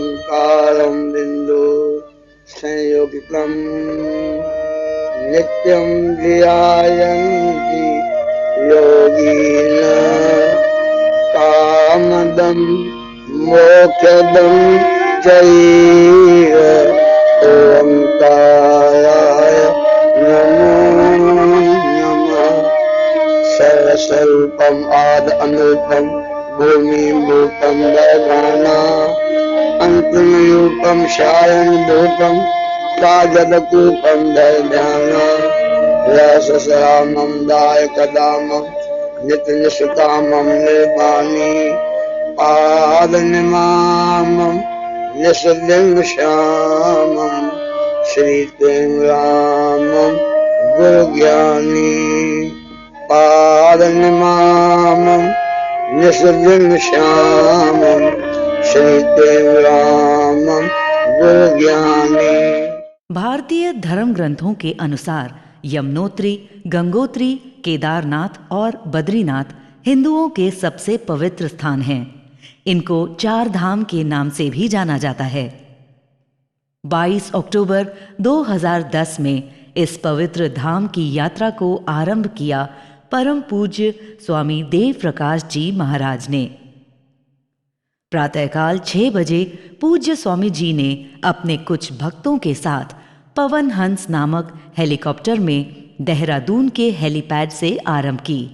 ओंकारं बिन्दु संयुक्तं नित्यं ध्यायन्ति योगिनः कामदं मोक्षदं चैव ओंकाराय नमो नमः। सर्वस्वरूपम् आद अनूपम् भूमिभूतं दधाना अंतर्यूपं शायनभूतं काजलकूपं दधाना रससामं दायकदामं नित्यनिष्कामं निर्वाणी पादनिमामं निःसलिङ्गश्यामं श्रीतं रामं गुरुज्ञानी पादनिमामं निःसलिङ्गश्यामं श्रीतं रामं गुरुज्ञानी। भारतीय धर्म ग्रंथों के अनुसार यमुनोत्री, गंगोत्री, केदारनाथ और बद्रीनाथ हिंदुओं के सबसे पवित्र स्थान हैं। इनको चार धाम के नाम से भी जाना जाता है। 22 अक्टूबर 2010 में इस पवित्र धाम की यात्रा को आरंभ किया परम पूज्य स्वामी देव प्रकाश जी महाराज ने। प्रातःकाल 6 बजे पूज्य स्वामी जी ने अपने कुछ भक्तों के साथ पवन हंस नामक हेलीकॉप्टर में देहरादून के हेलीपैड से आरंभ की।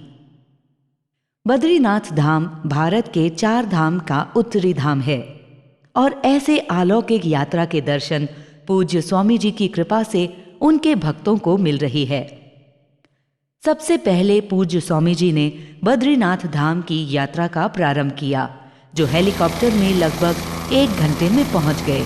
बद्रीनाथ धाम भारत के 4 धाम का उत्तरी धाम है और ऐसे अलौकिक यात्रा के दर्शन पूज्य स्वामी जी की कृपा से उनके भक्तों को मिल रही है। सबसे पहले पूज्य स्वामी जी ने बद्रीनाथ धाम की यात्रा का प्रारंभ किया, जो हेलीकॉप्टर में लगभग 1 घंटे में पहुंच गए।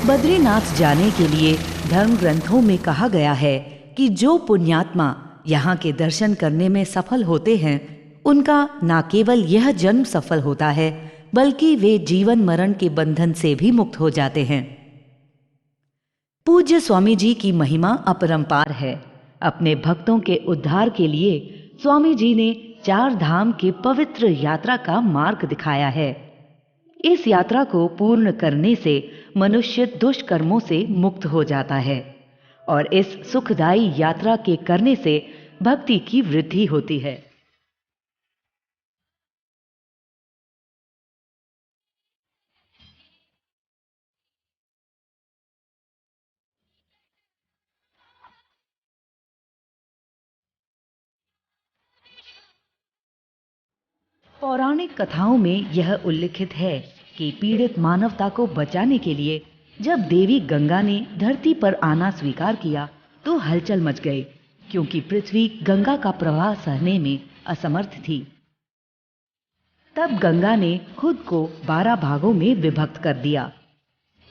बद्रीनाथ जाने के लिए धर्म ग्रंथों में कहा गया है कि जो पुण्यात्मा यहाँ के दर्शन करने में सफल होते हैं, उनका न केवल यह जन्म सफल होता है, बल्कि वे जीवन मरण के बंधन से भी मुक्त हो जाते हैं। पूज्य स्वामी जी की महिमा अपरंपार है। अपने भक्तों के उद्धार के लिए स्वामी जी ने 4 धाम के पवित्र यात्रा का मार्ग दिखाया है। इस यात्रा को पूर्ण करने से मनुष्य दुष्कर्मों से मुक्त हो जाता है और इस सुखदायी यात्रा के करने से भक्ति की वृद्धि होती है। पौराणिक कथाओं में यह उल्लिखित है कि पीड़ित मानवता को बचाने के लिए जब देवी गंगा ने धरती पर आना स्वीकार किया तो हलचल मच गई, क्योंकि पृथ्वी गंगा का प्रवाह सहने में असमर्थ थी। तब गंगा ने खुद को 12 भागों में विभक्त कर दिया।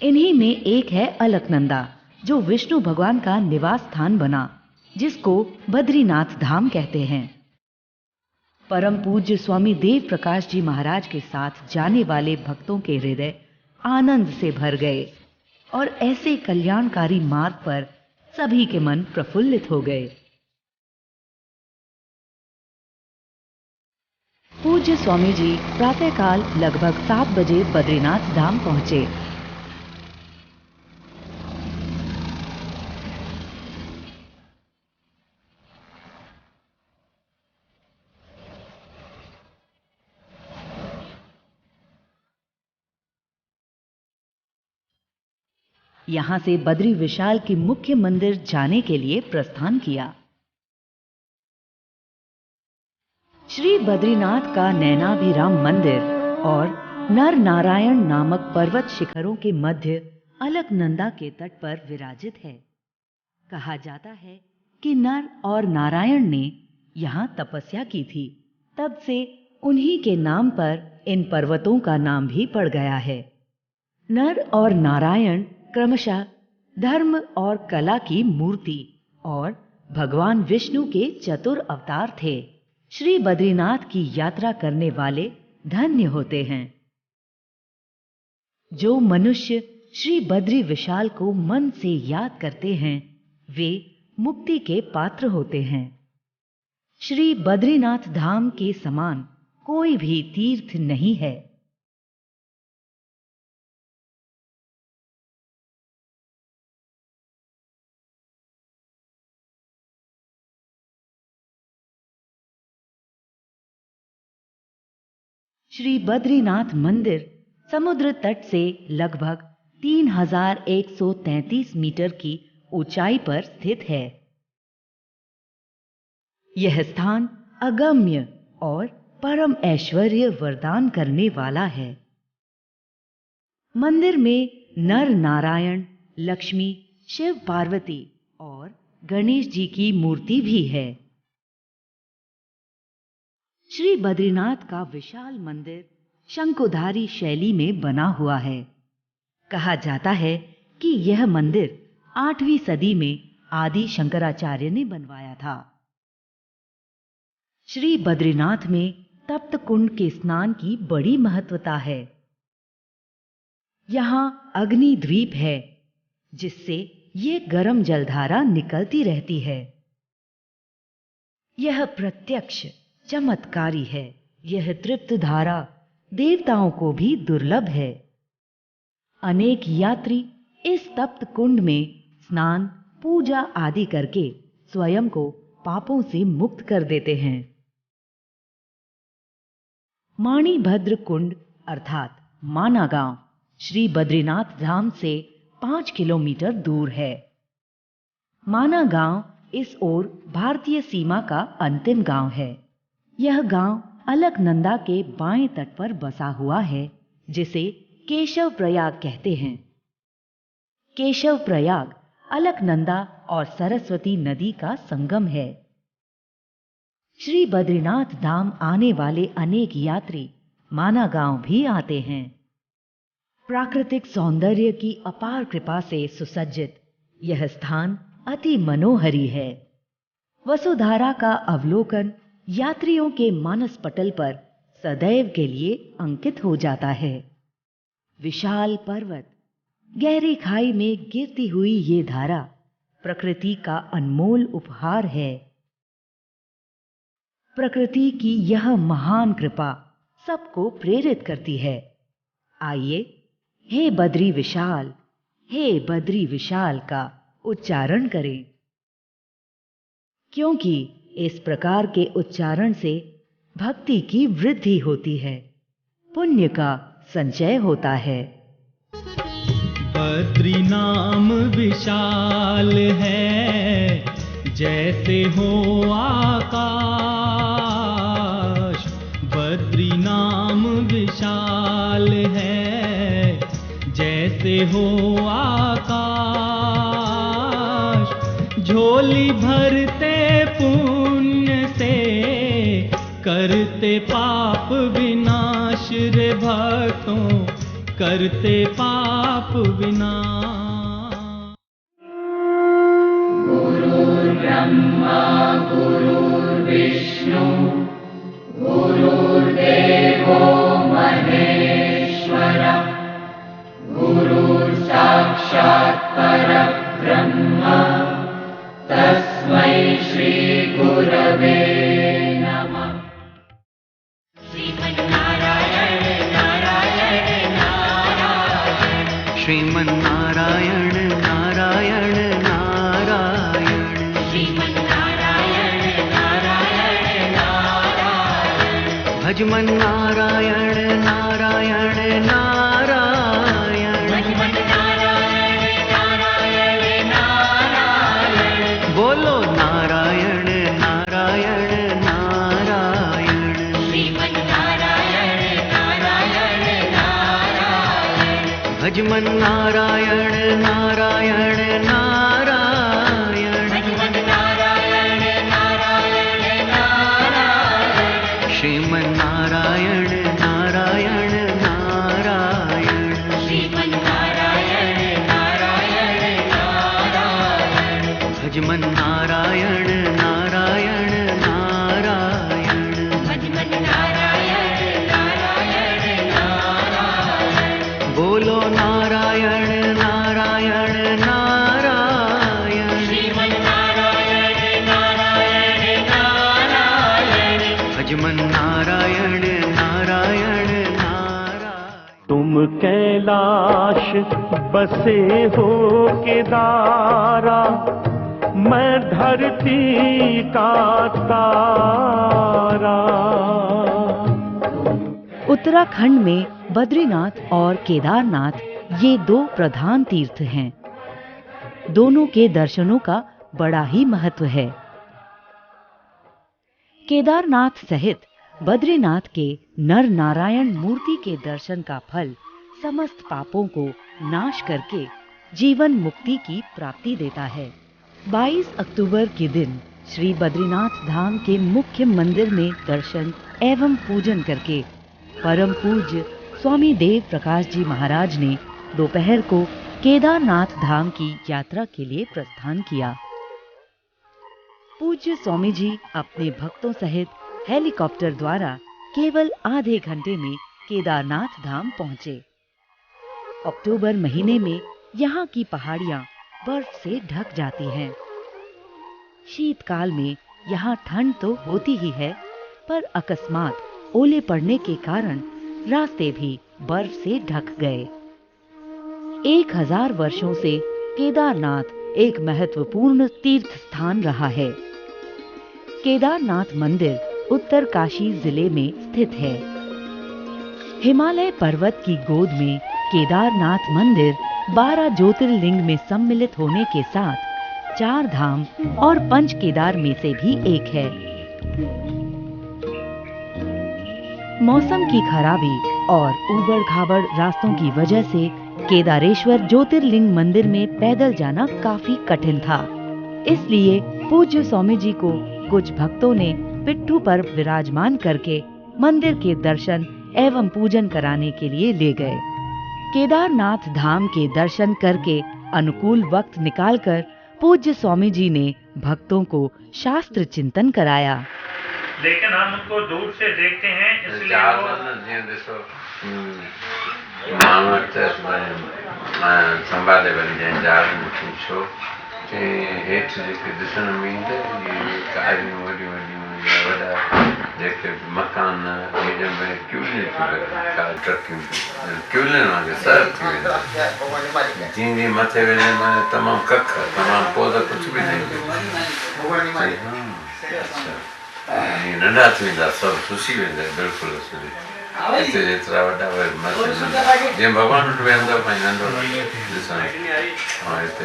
इन्हीं में एक है अलकनंदा, जो विष्णु भगवान का निवास स्थान बना, जिसको बद्रीनाथ धाम कहते हैं। परम पूज्य स्वामी देव प्रकाश जी महाराज के साथ जाने वाले भक्तों के हृदय आनंद से भर गए और ऐसे कल्याणकारी मार्ग पर सभी के मन प्रफुल्लित हो गए। पूज्य स्वामी जी प्रातःकाल लगभग 7 बजे बद्रीनाथ धाम पहुंचे। यहां से बद्री विशाल के मुख्य मंदिर जाने के लिए प्रस्थान किया। श्री बद्रीनाथ का नैनाभिराम मंदिर और नर नारायण नामक पर्वत शिखरों के मध्य अलकनंदा के तट पर विराजित है। कहा जाता है कि नर और नारायण ने यहाँ तपस्या की थी, तब से उन्हीं के नाम पर इन पर्वतों का नाम भी पड़ गया है। नर और नारायण क्रमशः धर्म और कला की मूर्ति और भगवान विष्णु के चतुर अवतार थे। श्री बद्रीनाथ की यात्रा करने वाले धन्य होते हैं। जो मनुष्य श्री बद्री विशाल को मन से याद करते हैं, वे मुक्ति के पात्र होते हैं। श्री बद्रीनाथ धाम के समान कोई भी तीर्थ नहीं है। श्री बद्रीनाथ मंदिर समुद्र तट से लगभग 3133 मीटर की ऊंचाई पर स्थित है। यह स्थान अगम्य और परम ऐश्वर्य वरदान करने वाला है। मंदिर में नर नारायण, लक्ष्मी, शिव पार्वती और गणेश जी की मूर्ति भी है। श्री बद्रीनाथ का विशाल मंदिर शंकुधारी शैली में बना हुआ है। कहा जाता है कि यह मंदिर 8वीं सदी में आदि शंकराचार्य ने बनवाया था। श्री बद्रीनाथ में तप्त कुंड के स्नान की बड़ी महत्वता है। यहां अग्नि द्वीप है, जिससे ये गर्म जलधारा निकलती रहती है। यह प्रत्यक्ष चमत्कारी है। यह तृप्त धारा देवताओं को भी दुर्लभ है। अनेक यात्री इस तप्त कुंड में स्नान, पूजा आदि करके स्वयं को पापों से मुक्त कर देते हैं। माणिभद्र कुंड अर्थात माना गांव श्री बद्रीनाथ धाम से 5 किलोमीटर दूर है। माना गांव इस ओर भारतीय सीमा का अंतिम गांव है। यह गांव अलकनंदा के बाएं तट पर बसा हुआ है, जिसे केशव प्रयाग कहते हैं। केशव प्रयाग अलकनंदा और सरस्वती नदी का संगम है। श्री बद्रीनाथ धाम आने वाले अनेक यात्री माना गांव भी आते हैं। प्राकृतिक सौंदर्य की अपार कृपा से सुसज्जित यह स्थान अति मनोहरी है। वसुधारा का अवलोकन यात्रियों के मानस पटल पर सदैव के लिए अंकित हो जाता है। विशाल पर्वत, गहरी खाई में गिरती हुई ये धारा प्रकृति का अनमोल उपहार है। प्रकृति की यह महान कृपा सबको प्रेरित करती है। आइए हे बद्री विशाल, हे बद्री विशाल का उच्चारण करें, क्योंकि इस प्रकार के उच्चारण से भक्ति की वृद्धि होती है, पुण्य का संचय होता है। बद्री नाम विशाल है, जैसे हो आकाश। बद्री नाम विशाल है, जैसे हो आकाश। झोली भरते पुण्य से, करते पाप विनाश रे भक्तों, करते पाप विनाश। गुरुर्ब्रह्मा गुरुर्विष्णु गुरुर्देवो महेश्वरः। गुरुर्साक्षात् परब्रह्म, तस्मै श्री गुरवे नमः। श्रीमन्नारायण नारायण नारायण, श्रीमन्नारायण नारायण नारायण, श्रीमन्नारायण नारायण नारायण, भजमन्नारायण नारायण नारायण, भजमन्नारायण नारायण नारायण। बोलो नारायण नारायण नारायण, श्रीमन्नारायण नारायण नारायण, भजमन्नारायण नारायण नारायण, भजमन्नारायण नारायण नारायण, श्रीमन्नारायण नारायण नारायण, श्रीमन्नारायण नारायण नारायण, भजमन्नारायण नारायण नारायण, भजमन्नारायण नारायण नारायण। बोलो नारायण नारायण नारायण, श्रीमन्नारायण नारायण नारायण, भजमन्नारायण नारायण नारायण। तुम कैलाश बसे हो केदारा, मैं धरती का तारा। उत्तराखंड में बद्रीनाथ और केदारनाथ ये दो प्रधान तीर्थ हैं। दोनों के दर्शनों का बड़ा ही महत्व है। केदारनाथ सहित बद्रीनाथ के नर नारायण मूर्ति के दर्शन का फल समस्त पापों को नाश करके जीवन मुक्ति की प्राप्ति देता है। 22 अक्टूबर के दिन श्री बद्रीनाथ धाम के मुख्य मंदिर में दर्शन एवं पूजन करके परम पूज्य स्वामी देव प्रकाश जी महाराज ने दोपहर को केदारनाथ धाम की यात्रा के लिए प्रस्थान किया। पूज्य स्वामी जी अपने भक्तों सहित हेलीकॉप्टर द्वारा केवल आधे घंटे में केदारनाथ धाम पहुंचे। अक्टूबर महीने में यहाँ की पहाड़ियाँ बर्फ से ढक जाती हैं। शीतकाल में यहाँ ठंड तो होती ही है, पर अकस्मात ओले पड़ने के कारण रास्ते भी बर्फ से ढक गए। 1000 वर्षों से केदारनाथ एक महत्वपूर्ण तीर्थ स्थान रहा है। केदारनाथ मंदिर उत्तर काशी जिले में स्थित है। हिमालय पर्वत की गोद में केदारनाथ मंदिर 12 ज्योतिर्लिंग में सम्मिलित होने के साथ 4 धाम और 5 केदार में से भी एक है। मौसम की खराबी और ऊबड़-खाबड़ रास्तों की वजह से केदारेश्वर ज्योतिर्लिंग मंदिर में पैदल जाना काफी कठिन था। इसलिए पूज्य स्वामी जी को कुछ भक्तों ने पिट्ठू पर विराजमान करके मंदिर के दर्शन एवं पूजन कराने के लिए ले गए। केदारनाथ धाम के दर्शन करके अनुकूल वक्त निकालकर पूज्य स्वामी जी ने भक्तों को शास्त्र चिंतन कराया। लेकिन हम उनको दूर से देखते हैं, इसलिए संभाले बन जाए जार पूछो कि हेठ जेके ॾिसण में ईंदा इहे कारियूं वॾियूं वॾियूं वॾा जेके मकान जंहिं में क्यूलियूं क्यूलियुनि वांगुरु सर थी वेंदा। जीअं जीअं मथे वेंदा तमामु कख तमामु पौधा कुझु बि न नंढा थी वेंदा, सभु सुसी वेंदा बिल्कुलु असली। हिते जेतिरा वॾा जीअं भॻवान वटि वेंदो भाई नंढो ॾिसण ऐं हिते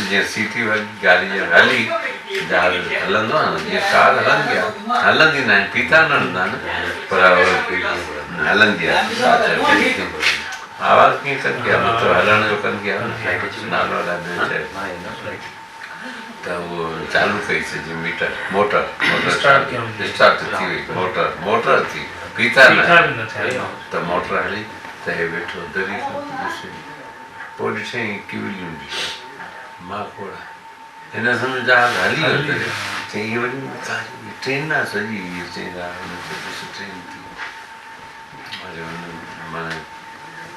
जीअं सीटी वॻी गाॾी जीअं हली जहाज हलंदो आहे न, जीअं कार हलंदी आहे, हलंदी न आहे, पीता न हलंदा आहिनि पर हलंदी आहे। आवाज़ कीअं कंदी आहे, मतिलबु हलण जो कंदी आहे, नालो अलाए चए त उहो चालू कईसीं जीअं मीटर मोटर स्टार्ट थी वई, मोटर थी पीता न त मोटर हली त हे वेठो दरी ॾिसे पोइ ॾिठईं क्यूलियूं ॾिठा मां खोड़ा हिन समय जहाज हली वियो त चई इहे वरी ट्रेन आहे सॼी इहा चईंदा ट्रेन थी माना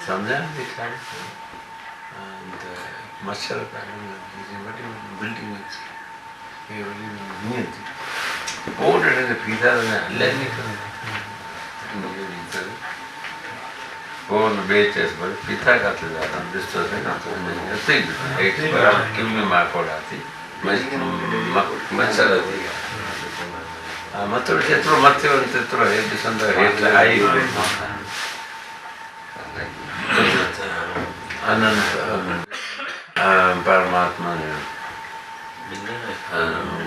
सम्झां ॾेखारे त मच्छर वॾियूं वॾियूं बिल्डिंगूं इहे वॾियूं हीअं थी पोइ ॾिठे त पीता त हलिया निकिरनि पोइ हुन ॿिए चयसि भई पीता किथे था ॾिसोसि क्यूलियूं माकोड़ा थी मच्छर थी हा मथो जेतिरो मथे वञे तेतिरो हेठि ॾिसंदो हेठि आई अनंत परमात्मा ने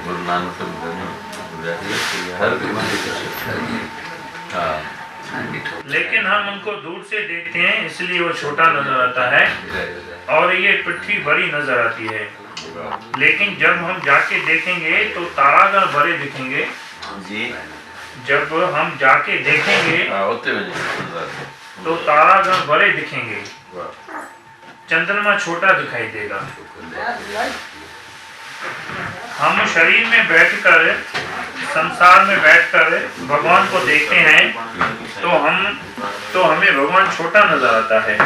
गुरु नानक हर लेकिन हम उनको दूर से देखते हैं, इसलिए वो छोटा नजर आता है और ये पृथ्वी बड़ी नजर आती है। लेकिन जब हम जाके देखेंगे तो तारागण बड़े दिखेंगे। जब हम जाके देखेंगे तो तारागण बड़े दिखेंगे, चंद्रमा छोटा दिखाई देगा। हम शरीर में बैठकर संसार में बैठकर भगवान को देखते हैं तो हमें भगवान छोटा नजर आता है।